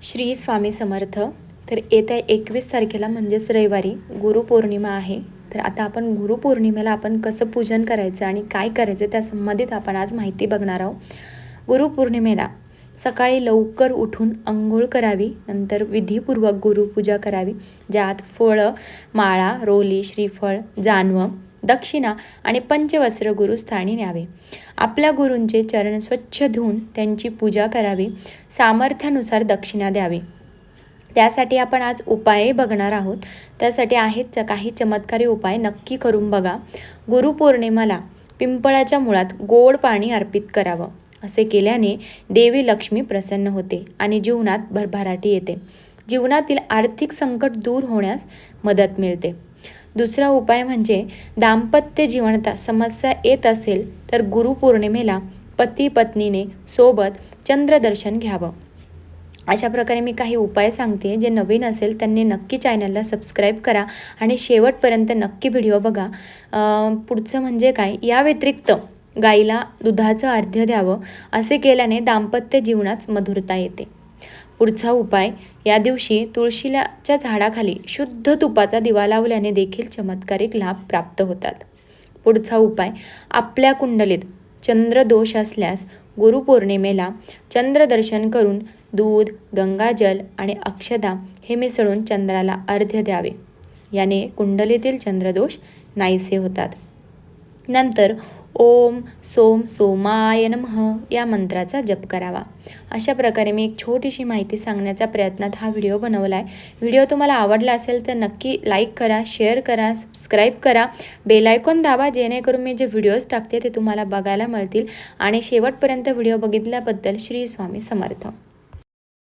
श्री स्वामी समर्थ. तर येत्या 21 तारखेला म्हणजेच रविवारी गुरुपौर्णिमा आहे. तर आता आपण गुरुपौर्णिमेला आपण कसं पूजन करायचं आणि काय करायचं त्या संबंधित आपण आज माहिती बघणार आहोत. गुरुपौर्णिमेला सकाळी लवकर उठून अंघोळ करावी, नंतर विधीपूर्वक गुरुपूजा करावी, ज्यात फळं, माळा, रोली, श्रीफळ, जानवं, दक्षिणा आणि पंचवस्त्र गुरुस्थानी न्यावे. आपल्या गुरूंचे चरण स्वच्छ धुवून त्यांची पूजा करावी. सामर्थ्यानुसार दक्षिणा द्यावी. त्यासाठी आपण आज उपाय बघणार आहोत. त्यासाठी आहेत काही चमत्कारी उपाय नक्की करून बघा. गुरुपौर्णिमेला पिंपळाच्या मुळात गोड पाणी अर्पित करावं. असे केल्याने देवी लक्ष्मी प्रसन्न होते आणि जीवनात भरभराटी येते. जीवनातील आर्थिक संकट दूर होण्यास मदत मिळते. दुसरा उपाय म्हणजे दाम्पत्य जीवनात समस्या येत असेल तर गुरुपौर्णिमेला पती पत्नीने सोबत चंद्रदर्शन घ्यावं. अशा प्रकारे मी काही उपाय सांगते. जे नवीन असेल त्यांनी नक्की चॅनलला सबस्क्राईब करा आणि शेवटपर्यंत नक्की व्हिडिओ बघा. पुढचं म्हणजे काय, या व्यतिरिक्त गाईला दुधाचं अर्घ्य द्यावं. असे केल्याने दाम्पत्य जीवनात मधुरता येते. पुढचा उपाय, या दिवशी तुळशीच्या झाडाखाली शुद्ध तुपाचा दिवा लावल्याने देखील चमत्कारिक लाभ प्राप्त होतात. पुढचा उपाय, आपल्या कुंडलीत चंद्रदोष असल्यास गुरुपौर्णिमेला चंद्रदर्शन करून दूध, गंगाजल आणि अक्षता हे मिसळून चंद्राला अर्घ्य द्यावे. याने कुंडलीतील चंद्रदोष नाहीसे होतात. नंतर ओम सोम सोमाय नमः या मंत्राचा जप करावा. अशा प्रकारे मी एक छोटीशी माहिती सांगण्याचा प्रयत्नात हा व्हिडिओ बनवला आहे. व्हिडिओ तुम्हाला आवडला असेल तर नक्की लाईक करा, शेअर करा, सबस्क्राईब करा, बेल आयकॉन दाबा, जेणेकरून मी जे व्हिडिओज टाकते ते तुम्हाला बघायला मिळतील. आणि शेवटपर्यंत व्हिडिओ बघितल्याबद्दल श्री स्वामी समर्थ.